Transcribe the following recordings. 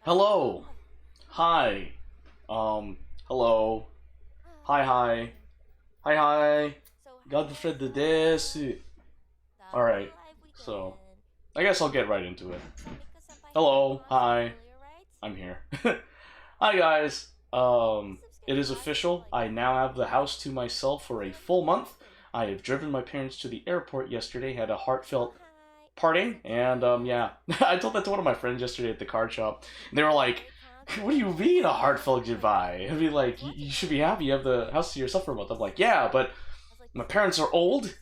Hello. Hi. Hello. Hi, hi. Hi, hi. Godfred desu. Alright, so I guess I'll get right into it. Hello. Hi. I'm here. Hi, guys. It is official. I now have the house to myself for a full month. I have driven my parents to the airport yesterday, had a heartfelt parting, and yeah, I told that to one of my friends yesterday at the card shop, and they were like, "What do you mean a heartfelt goodbye? I mean, like, you should be happy you have the house to yourself for a month." I'm like, "Yeah, but my parents are old.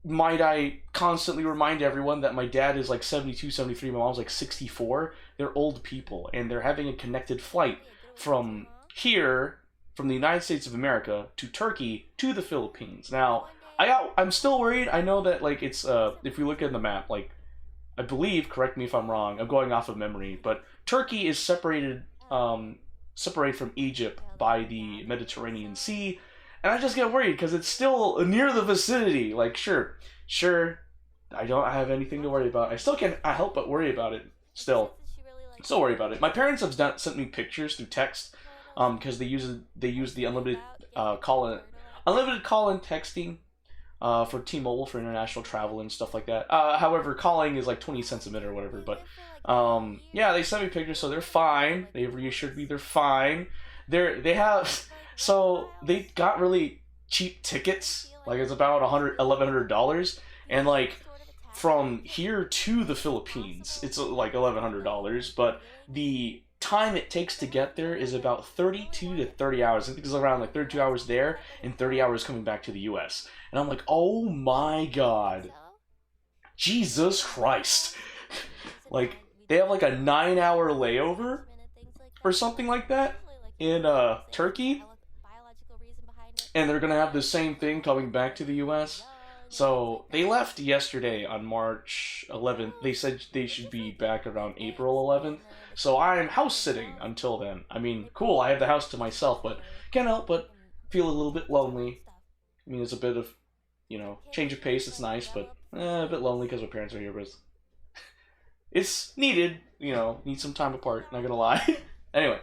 Might I constantly remind everyone that my dad is like 72, 73, my mom's like 64. They're old people, and they're having a connected flight from here, from the United States of America to Turkey to the Philippines. Now, I'm still worried. I know that like it's if we look at the map, like I believe, correct me if I'm wrong, I'm going off of memory, but Turkey is separated from Egypt by the Mediterranean Sea, and I just get worried because it's still near the vicinity. Like, sure, I don't have anything to worry about. I still can't help but worry about it. Still worry about it. My parents have sent me pictures through text, because they use the unlimited call and texting for T-Mobile for international travel and stuff like that. However, calling is like 20 cents a minute or whatever. But yeah, they sent me pictures, so they're fine. They reassured me they're fine. They have so they got really cheap tickets. Like it's about $1,100, and like from here to the Philippines, it's like $1,100. But the time it takes to get there is about 32 to 30 hours. I think it's around like 32 hours there and 30 hours coming back to the US. And I'm like, oh my god. Jesus Christ. Like, they have like a 9-hour layover or something like that in Turkey. And they're gonna have the same thing coming back to the US. So they left yesterday on March 11th. They said they should be back around April 11th. So I'm house sitting until then. I mean, cool, I have the house to myself, but can't help but feel a little bit lonely. I mean, it's a bit of, change of pace. It's nice, but a bit lonely because my parents are here, but it's needed. Need some time apart. Not gonna lie. Anyway,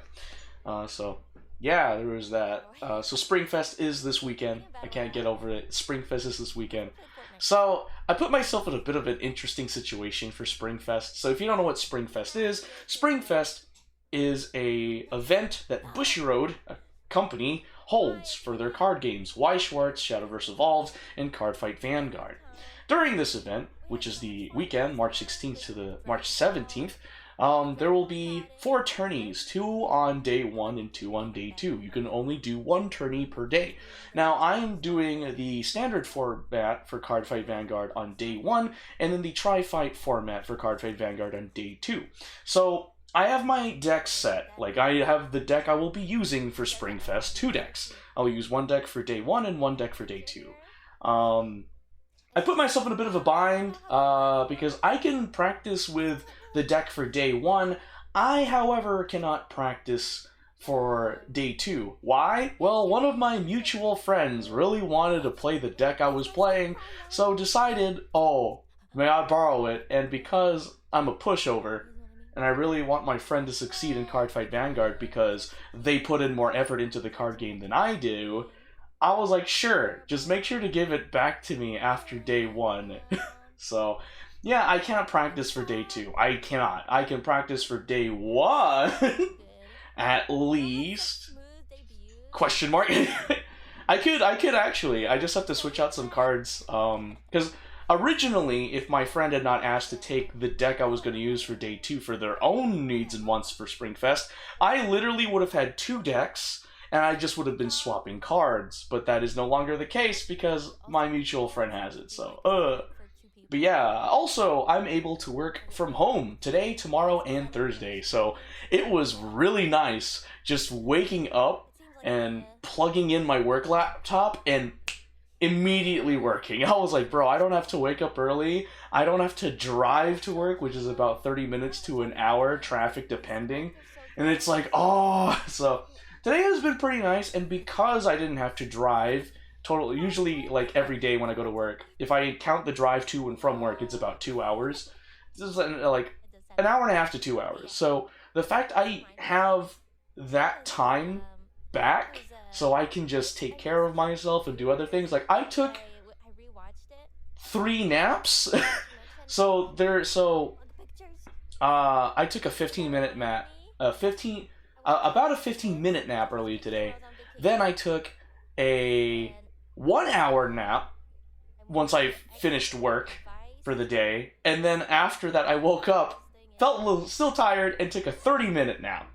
so yeah, there was that. So Springfest is this weekend. I can't get over it. Springfest is this weekend. So I put myself in a bit of an interesting situation for Springfest. So if you don't know what Springfest is a event that Bushiroad, a company, holds for their card games, Y Schwartz, Shadowverse Evolved, and Cardfight Vanguard. During this event, which is the weekend, March 16th to the March 17th, there will be 4 tourneys, 2 on day 1 and 2 on day 2. You can only do 1 tourney per day. Now, I am doing the standard format for Cardfight Vanguard on day 1, and then the Tri-Fight format for Cardfight Vanguard on day 2. So, I have my deck set. Like, I have the deck I will be using for Springfest, 2 decks. I will use 1 deck for day 1 and 1 deck for day 2. I put myself in a bit of a bind, because I can practice with the deck for day 1. I, however, cannot practice for day 2. Why? Well, one of my mutual friends really wanted to play the deck I was playing, so decided, oh, may I borrow it? And because I'm a pushover, and I really want my friend to succeed in Cardfight Vanguard because they put in more effort into the card game than I do, I was like, sure, just make sure to give it back to me after day 1. So, yeah, I can't practice for day 2. I cannot. I can practice for day 1, at least. Question mark. I could actually. I just have to switch out some cards. Because originally, if my friend had not asked to take the deck I was going to use for day 2 for their own needs and wants for Springfest, I literally would have had 2 decks, and I just would have been swapping cards. But that is no longer the case because my mutual friend has it, so, But yeah, also, I'm able to work from home today, tomorrow, and Thursday, so it was really nice just waking up and plugging in my work laptop and immediately working. I was like, bro, I don't have to wake up early. I don't have to drive to work, which is about 30 minutes to an hour, traffic depending. And it's like, oh, so today has been pretty nice, and because I didn't have to drive, usually like every day when I go to work, if I count the drive to and from work, it's about 2 hours. This is like an hour and a half to 2 hours. So the fact I have that time back so I can just take care of myself and do other things. Like I took 3 naps. I took a 15-minute nap, about a 15-minute nap earlier today. Then I took a 1 hour nap once I finished work for the day, and then after that I woke up, felt a little still tired, and took a 30-minute nap.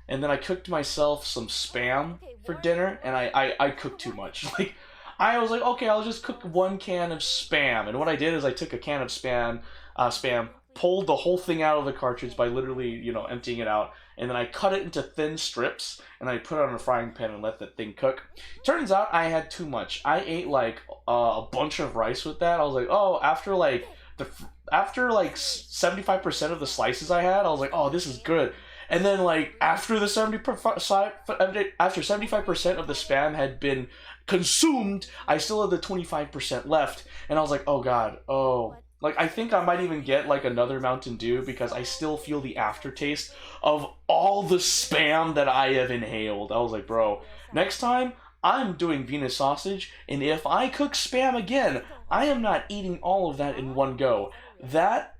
And then I cooked myself some Spam for dinner, and I cooked too much. Like, I was like, okay, I'll just cook 1 can of Spam. And what I did is I took a can of Spam, pulled the whole thing out of the cartridge by literally, emptying it out, and then I cut it into thin strips, and I put it on a frying pan and let that thing cook. Turns out I had too much. I ate like a bunch of rice with that. I was like, oh, after 75% of the slices I had, I was like, oh, this is good. And then like after 75% of the Spam had been consumed, I still had the 25% left, and I was like, oh god, oh. Like, I think I might even get, like, another Mountain Dew because I still feel the aftertaste of all the Spam that I have inhaled. I was like, bro, next time, I'm doing Venus sausage, and if I cook Spam again, I am not eating all of that in one go. That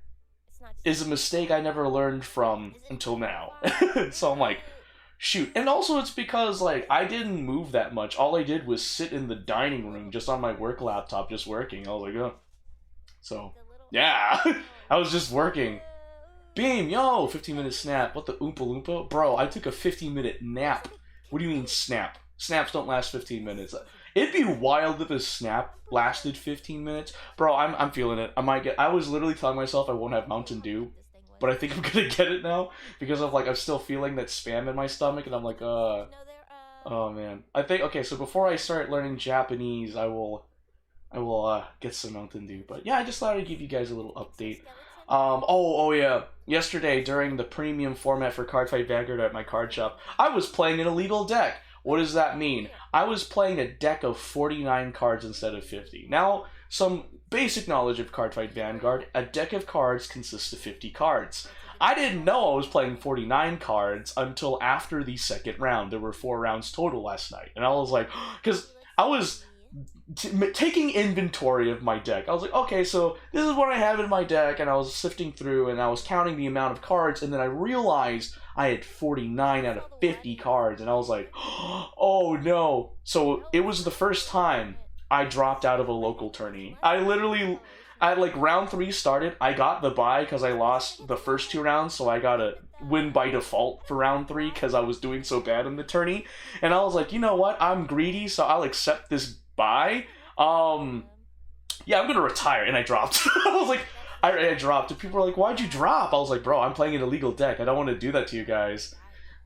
is a mistake I never learned from until now. So I'm like, shoot. And also it's because, like, I didn't move that much. All I did was sit in the dining room just on my work laptop just working. I was like, oh. So... yeah, I was just working. Beam, yo, 15-minute snap. What the Oompa Loompa? Bro, I took a 15-minute nap. What do you mean snap? Snaps don't last 15 minutes. It'd be wild if a snap lasted 15 minutes. Bro, I'm feeling it. I was literally telling myself I won't have Mountain Dew, but I think I'm gonna get it now because of like I'm still feeling that Spam in my stomach, and I'm like, oh man. I think, okay, so before I start learning Japanese, I will get some Mountain Dew. But yeah, I just thought I'd give you guys a little update. Oh yeah. Yesterday, during the premium format for Cardfight Vanguard at my card shop, I was playing an illegal deck. What does that mean? I was playing a deck of 49 cards instead of 50. Now, some basic knowledge of Cardfight Vanguard, a deck of cards consists of 50 cards. I didn't know I was playing 49 cards until after the second round. There were 4 rounds total last night. And I was like, because I was... taking inventory of my deck. I was like, okay, so this is what I have in my deck, and I was sifting through and I was counting the amount of cards, and then I realized I had 49 out of 50 cards, and I was like, oh no. So it was the first time I dropped out of a local tourney. I like round 3 started, I got the bye because I lost the first 2 rounds, so I got a win by default for round 3 because I was doing so bad in the tourney, and I was like, you know what, I'm greedy, so I'll accept this bye. Yeah, I'm gonna retire, and I dropped. I was like, I dropped, and people were like, why'd you drop? I was like, bro, I'm playing an illegal deck. I don't want to do that to you guys,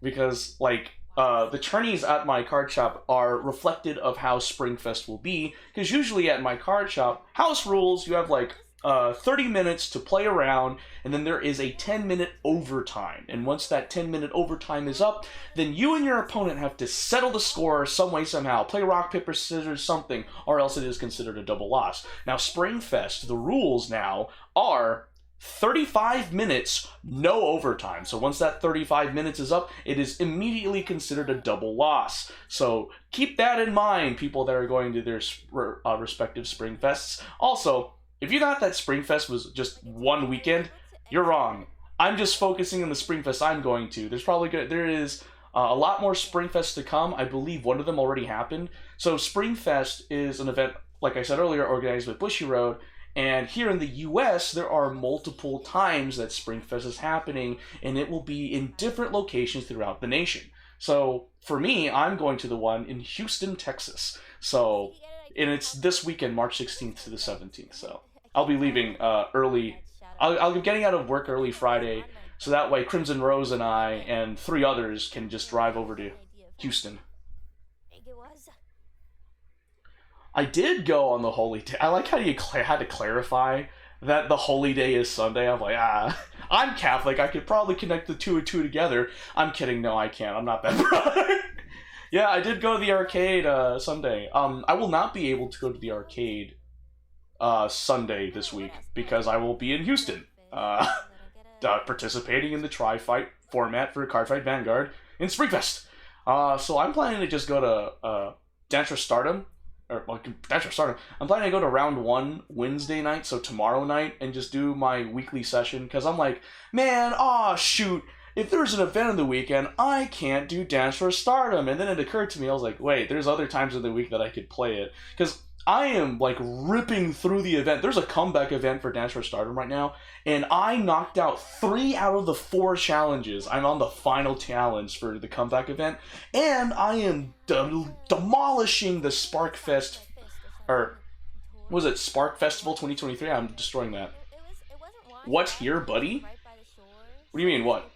because like the tourneys at my card shop are reflected of how Springfest will be, because usually at my card shop, house rules, you have like 30 minutes to play around, and then there is a 10-minute overtime. And once that 10-minute overtime is up, then you and your opponent have to settle the score some way, somehow. Play rock, paper, scissors, something, or else it is considered a double loss. Now, Springfest, the rules now are 35 minutes, no overtime. So once that 35 minutes is up, it is immediately considered a double loss. So keep that in mind, people that are going to their respective Springfests. Also, if you thought that Springfest was just one weekend, you're wrong. I'm just focusing on the Springfest I'm going to. There is a lot more Springfests to come. I believe one of them already happened. So Springfest is an event, like I said earlier, organized with Bushiroad. And here in the US, there are multiple times that Springfest is happening, and it will be in different locations throughout the nation. So for me, I'm going to the one in Houston, Texas. So, and it's this weekend, March 16th to the 17th. So I'll be leaving early. I'll be getting out of work early Friday, so that way Crimson Rose and I and 3 others can just drive over to Houston. I did go on the holy day. I like how you had to clarify that the holy day is Sunday. I'm like, I'm Catholic. I could probably connect the 2 and 2 together. I'm kidding. No, I can't. I'm not that bright. Yeah, I did go to the arcade Sunday. I will not be able to go to the arcade Sunday this week because I will be in Houston. participating in the Tri-Fight format for Cardfight Vanguard in Springfest. So I'm planning to just go to Dance for Stardom. I'm planning to go to round 1 Wednesday night, so tomorrow night, and just do my weekly session, because I'm like, man, shoot, if there's an event on the weekend, I can't do Dance for Stardom. And then it occurred to me, I was like, wait, there's other times of the week that I could play it, because I am, like, ripping through the event. There's a comeback event for Dance for Stardom right now, and I knocked out 3 out of the 4 challenges. I'm on the final challenge for the comeback event, and I am demolishing the Spark Festival 2023? I'm destroying that. What here, buddy? What do you mean, what?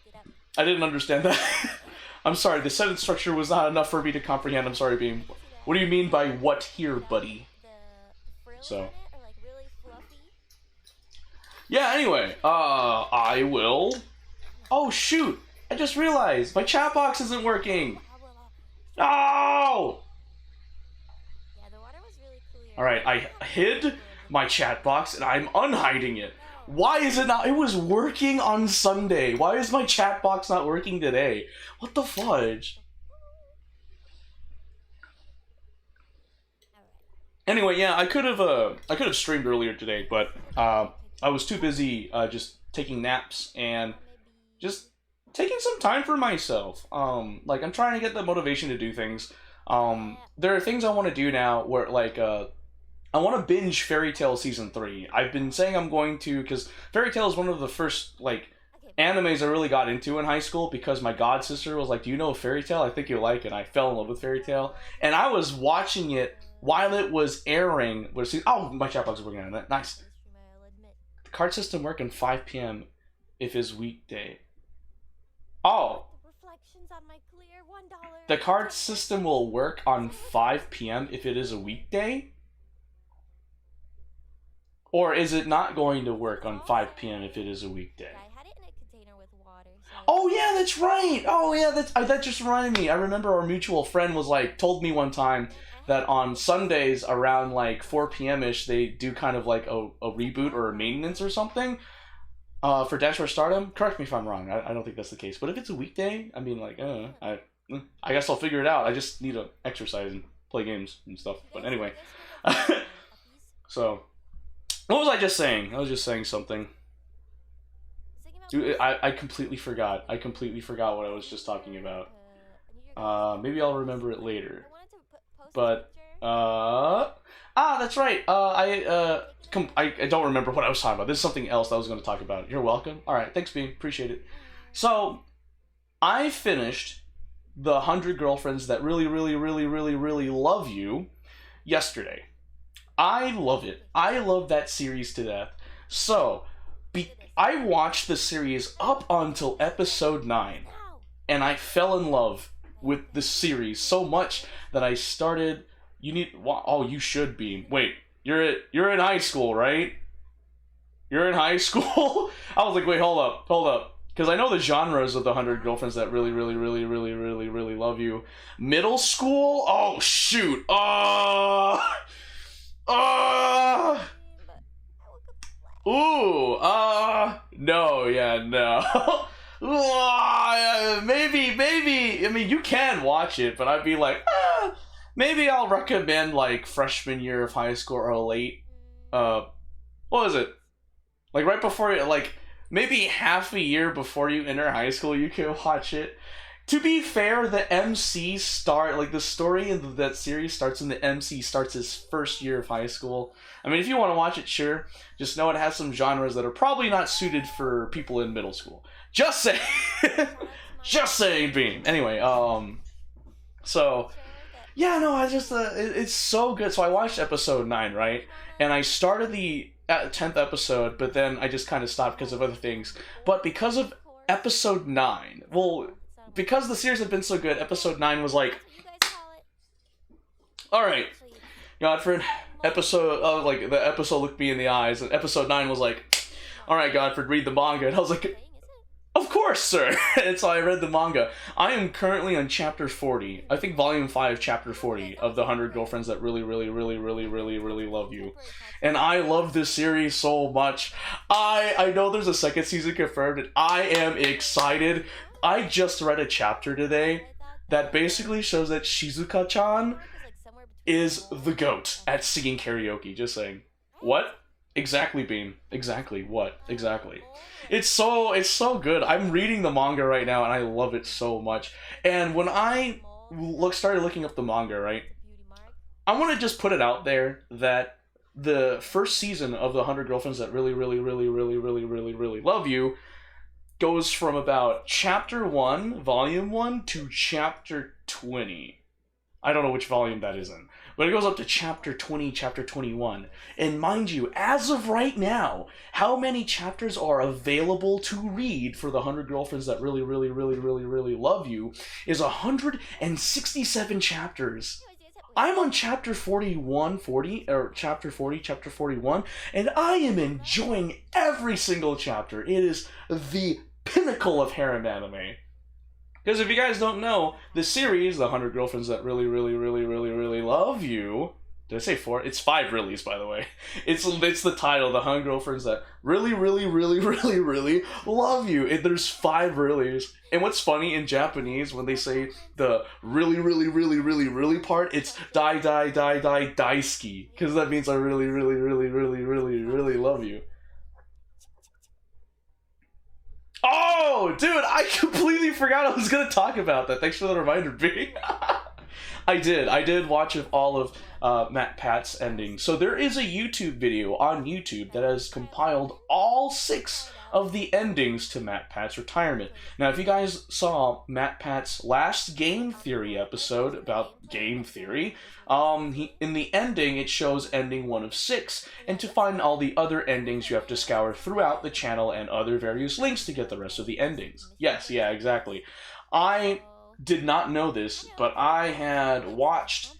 I didn't understand that. I'm sorry, the sentence structure was not enough for me to comprehend. I'm sorry, Beam. What do you mean by what here, buddy? So. Yeah, anyway, I will... Oh, shoot! I just realized my chat box isn't working! No! Alright, I hid my chat box and I'm unhiding it. Why is it not? It was working on Sunday. Why is my chat box not working today? What the fudge? Anyway, yeah, I could have streamed earlier today, but I was too busy just taking naps and just taking some time for myself. Like, I'm trying to get the motivation to do things. There are things I want to do now where, like, I want to binge Fairy Tail Season 3. I've been saying I'm going to, because Fairy Tail is one of the first, like, animes I really got into in high school, because my god sister was like, do you know Fairy Tail? I think you'll like it. And I fell in love with Fairy Tail. And I was watching it while it was airing. Oh, my chat box is working on that. Nice. The card system work on 5 p.m. if it's weekday. Oh. The card system will work on 5 p.m. if it is a weekday? Or is it not going to work on 5 p.m. if it is a weekday? Oh yeah, that's right! Oh yeah, that just reminded me. I remember our mutual friend was like, told me one time that on Sundays around like 4 p.m.-ish, they do kind of like a reboot or a maintenance or something for Dance for Stardom. Correct me if I'm wrong, I don't think that's the case. But if it's a weekday, I mean, like, I guess I'll figure it out. I just need to exercise and play games and stuff. But anyway. So, what was I just saying? I was just saying something. Dude, I completely forgot. I completely forgot what I was just talking about. Maybe I'll remember it later. But, that's right. I don't remember what I was talking about. This is something else that I was going to talk about. You're welcome. Alright, thanks, Beam. Appreciate it. So, I finished the 100 Girlfriends That Really, Really, Really, Really, Really Love You yesterday. I love it. I love that series to death. So, I watched the series up until episode 9, and I fell in love with the series so much that I started... you should be. Wait, you're in high school, right? You're in high school? I was like, wait, hold up. Because I know the genres of the 100 Girlfriends That Really, Really, Really, Really, Really, Really Love You. Middle school? Oh, shoot. No, yeah, no. Maybe, I mean, you can watch it, but I'd be like, maybe I'll recommend, like, freshman year of high school or late, what was it? Like, right before, like, maybe half a year before you enter high school, you can watch it. To be fair, the MC the story in that series starts when the MC starts his first year of high school. I mean, if you want to watch it, sure. Just know it has some genres that are probably not suited for people in middle school. Just saying. Just saying, Beam. Anyway, so, yeah, no, it's so good. So I watched episode 9, right? And I started the 10th episode, but then I just kind of stopped because of other things. But because of episode 9, because the series had been so good, episode 9 was like, alright, Godfred, the episode looked me in the eyes, and episode 9 was like, alright, Godfred, read the manga, and I was like, of course, sir. And so I read the manga. I am currently on chapter 40. I think volume 5, chapter 40 of the 100 Girlfriends That Really, Really, Really, Really, Really, Really Love You. And I love this series so much. I know there's a second season confirmed, and I am excited. I just read a chapter today that basically shows that Shizuka-chan is the GOAT at singing karaoke. Just saying. What? Exactly, Bean. Exactly. What? Exactly. It's so good. I'm reading the manga right now, and I love it so much. And when I started looking up the manga, right, I want to just put it out there that the first season of the 100 Girlfriends That Really, Really, Really, Really, Really, Really, Really Love You goes from about chapter 1, volume 1, to chapter 20. I don't know which volume that is in. But it goes up to chapter 20, chapter 21. And mind you, as of right now, how many chapters are available to read for the 100 Girlfriends That Really, Really, Really, Really, Really Love You is 167 chapters. I'm on chapter 40, chapter 41, and I am enjoying every single chapter. It is the pinnacle of harem anime. Because if you guys don't know, the series, The 100 Girlfriends That Really, Really, Really, Really, Really Love You... Did I say 4? It's 5 reallys, by the way. It's the title, The 100 Girlfriends That Really, Really, Really, Really, Really Love You. There's 5 reallys. And what's funny in Japanese, when they say the really, really, really, really, really part, it's dai, dai, dai, dai, daisuki. Because that means I really, really, really, really, really, really love you. Oh, dude, I completely forgot I was going to talk about that. Thanks for the reminder, B. I did watch all of Matpat's ending. So there is a YouTube video on YouTube that has compiled all 6 of the endings to Matpat's retirement. Now, if you guys saw Matpat's last Game Theory episode about Game Theory, in the ending, it shows ending 1 of 6, and to find all the other endings, you have to scour throughout the channel and other various links to get the rest of the endings. Yes, yeah, exactly. I did not know this, but I had watched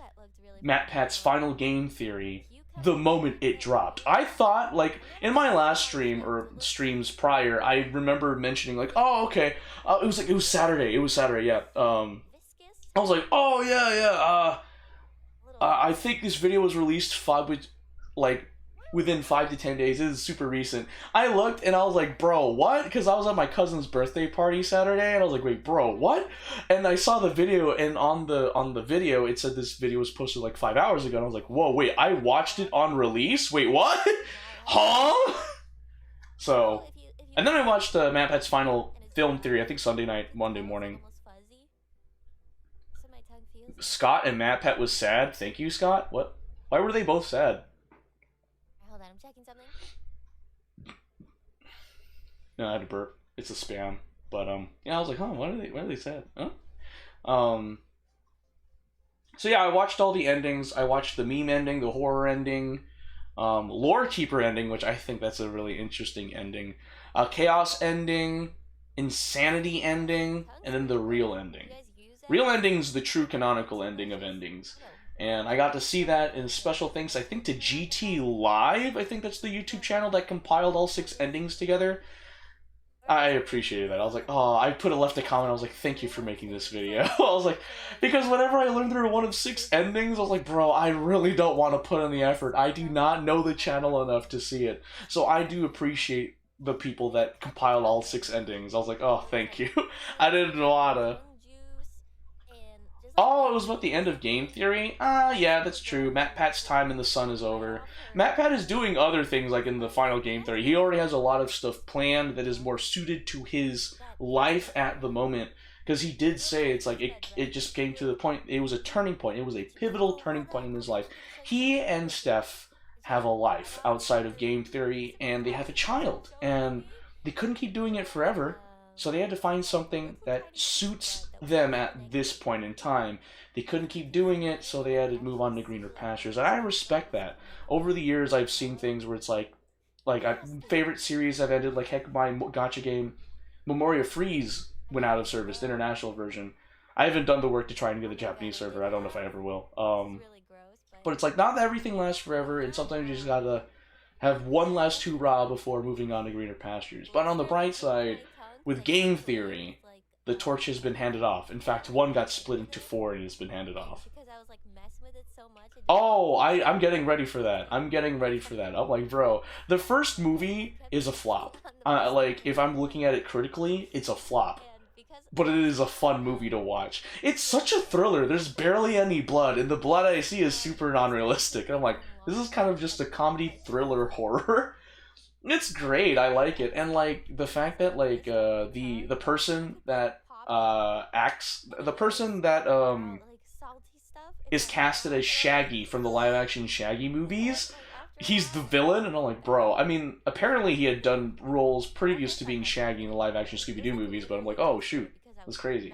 Matpat's final Game Theory the moment it dropped. I thought, like, in my last stream, or streams prior, I remember mentioning, like, oh, okay, it was Saturday, yeah, I was like, oh, yeah, I think this video was released within 5 to 10 days. This is super recent. I looked and I was like, bro, what? Because I was at my cousin's birthday party Saturday, and I was like, wait, bro, what? And I saw the video, and on the video, it said this video was posted like 5 hours ago, and I was like, whoa, wait, I watched it on release? Wait, what? Huh? So, and then I watched Matpat's final film theory, I think Sunday night, Monday morning. Scott and Matpat was sad. Thank you, Scott. What? Why were they both sad? Hold on, I'm checking something. No, I had to burp. It's a spam. But yeah, I was like, huh, why are they sad? Huh? So yeah, I watched all the endings. I watched the meme ending, the horror ending, Lore Keeper ending, which I think that's a really interesting ending. Chaos ending, Insanity ending, and then the real ending. Real ending's the true canonical ending of endings. And I got to see that in special thanks, I think, to GT Live. I think that's the YouTube channel that compiled all 6 endings together. I appreciated that. I was like, oh, I left a comment. I was like, thank you for making this video. I was like, because whenever I learned there were 1 of 6 endings, I was like, bro, I really don't want to put in the effort. I do not know the channel enough to see it. So I do appreciate the people that compiled all 6 endings. I was like, oh, thank you. I didn't want to. Oh, it was about the end of Game Theory? Yeah, that's true. Matpat's time in the sun is over. Matpat is doing other things, like in the final Game Theory. He already has a lot of stuff planned that is more suited to his life at the moment. Because he did say, it's like, it just came to the point, it was a turning point. It was a pivotal turning point in his life. He and Steph have a life outside of Game Theory, and they have a child. And they couldn't keep doing it forever. So they had to find something that suits them at this point in time. They couldn't keep doing it, so they had to move on to greener pastures. And I respect that. Over the years, I've seen things where it's like favorite series have ended. Like, heck, my gacha game, Memoria Freeze, went out of service, the international version. I haven't done the work to try and get the Japanese server. I don't know if I ever will. But it's like, not that everything lasts forever, and sometimes you just gotta have one last hurrah before moving on to greener pastures. But on the bright side, With game theory, the torch has been handed off. In fact, one got split into 4 and has been handed off. Because I was like messing with it so much. Oh, I'm getting ready for that. I'm getting ready for that. I'm like, bro, the first movie is a flop. Like, if I'm looking at it critically, it's a flop. But it is a fun movie to watch. It's such a thriller. There's barely any blood, and the blood I see is super non-realistic. And I'm like, this is kind of just a comedy thriller horror. It's great. I like it, and like the fact that like the person that acts, the person that is casted as Shaggy from the live-action Shaggy movies, he's the villain, and I'm like, bro. I mean, apparently he had done roles previous to being Shaggy in the live-action Scooby-Doo movies, but I'm like, oh shoot, that's crazy.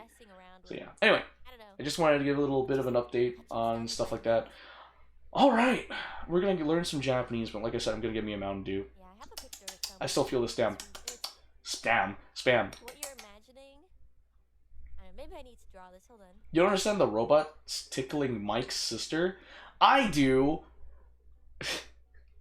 So yeah. Anyway, I just wanted to give a little bit of an update on stuff like that. All right, we're gonna learn some Japanese, but like I said, I'm gonna get me a Mountain Dew. I still feel the spam. Spam. What you're imagining? Maybe I need to draw this. Hold on. You don't understand the robot tickling Mike's sister? I do.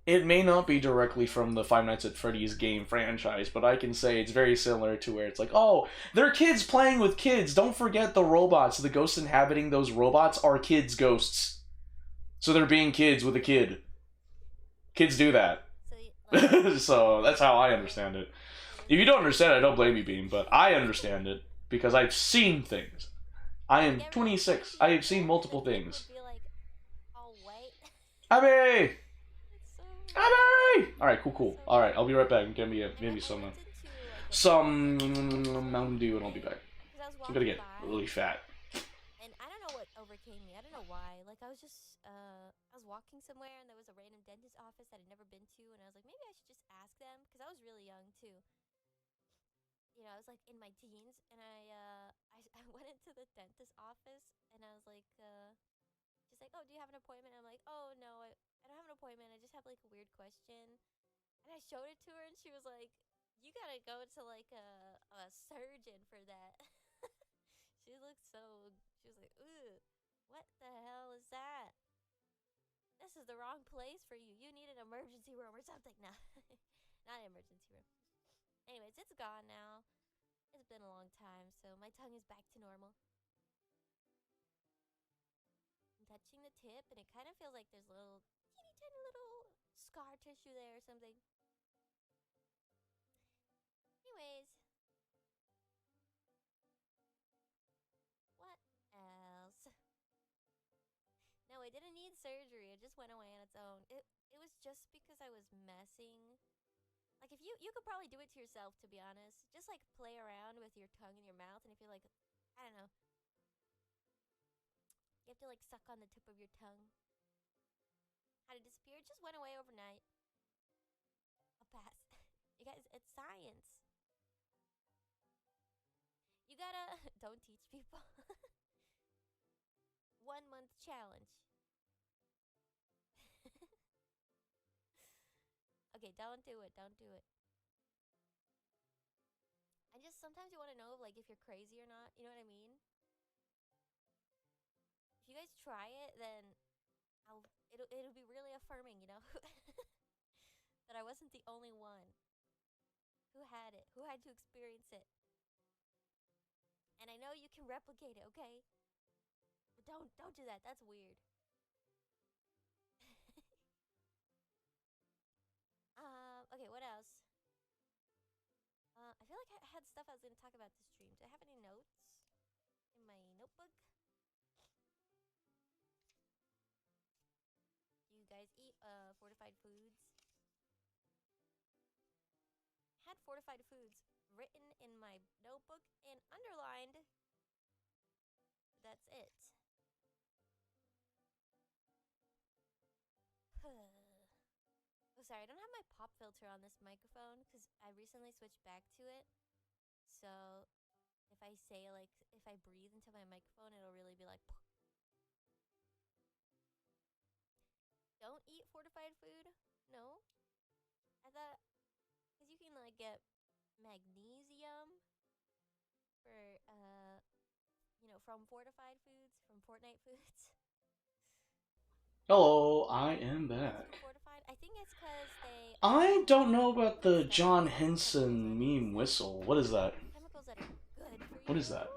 It may not be directly from the Five Nights at Freddy's game franchise, but I can say it's very similar to where it's like, oh, they're kids playing with kids. Don't forget the robots. The ghosts inhabiting those robots are kids' ghosts. So they're being kids with a kid. Kids do that. So that's how I understand it. If you don't understand it, I don't blame you, Beam, but I understand it because I've seen things. I am 26. I have seen multiple things. Abby! Abby! Alright, cool. Alright, I'll be right back. Get me maybe some Mountain Dew and I'll be back. I'm gonna get really fat. And I don't know what overcame me. I don't know why. Like, I was just, I was walking somewhere and there was a random dentist office that I'd never been to, and I was like, maybe I should just ask them, because I was really young, too. You know, I was, like, in my teens, and I went into the dentist office, and I was like, she's like, oh, do you have an appointment? And I'm like, oh, no, I don't have an appointment. I just have, like, a weird question. And I showed it to her, and she was like, you gotta go to, like, a surgeon for that. She was like, ooh, what the hell is that? This is the wrong place for you. You need an emergency room or something. No, not an emergency room. Anyways, it's gone now. It's been a long time, so my tongue is back to normal. I'm touching the tip, and it kind of feels like there's a little teeny tiny little scar tissue there or something. Anyways. What else? No, I didn't need surgery. It just went away on its own. It was just because I was messing. Like, if you could probably do it to yourself, to be honest. Just, like, play around with your tongue in your mouth, and if you're like, I don't know. You have to, like, suck on the tip of your tongue. How to disappear? It just went away overnight. I'll pass. You guys, it's science. You gotta... Don't teach people. 1 month challenge. Okay, don't do it. Don't do it. I just sometimes you want to know, like, if you're crazy or not. You know what I mean? If you guys try it, then it'll be really affirming, you know, that I wasn't the only one who had it, who had to experience it. And I know you can replicate it, okay? But don't do that. That's weird. Okay, what else? I feel like I had stuff I was going to talk about this stream. Do I have any notes in my notebook? Do you guys eat fortified foods? I had fortified foods written in my notebook and underlined. That's it. Oh, sorry, I don't have my pop filter on this microphone because I recently switched back to it. So if I say, like, if I breathe into my microphone, it'll really be like... Don't eat fortified food? No? I thought... Because you can, like, get magnesium for, you know, from fortified foods, from Fortnite foods. Hello, I am back. I think it's because they... I don't know about the John Henson meme whistle. What is that? I'm What is that?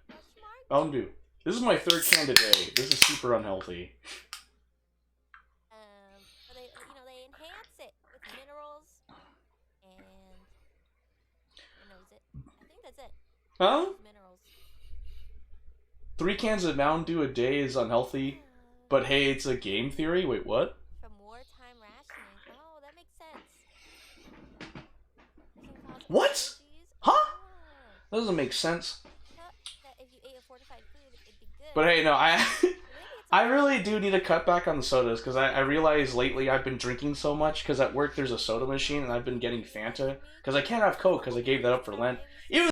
Question mark? Mountain Dew. This is my 3rd can today. This is super unhealthy. But they, they enhance it with minerals and is it? I think that's it. Huh? Minerals. 3 cans of Mountain Dew a day is unhealthy, but hey, it's a game theory? Wait, what? From wartime rationing. Oh, that makes sense. What? Allergies. Huh? Oh. That doesn't make sense. That if you ate a fortified food, it'd be good. But hey, no, I really do need to cut back on the sodas, because I realize lately I've been drinking so much, because at work there's a soda machine, and I've been getting Fanta, because I can't have Coke, because I gave that up for Lent. Even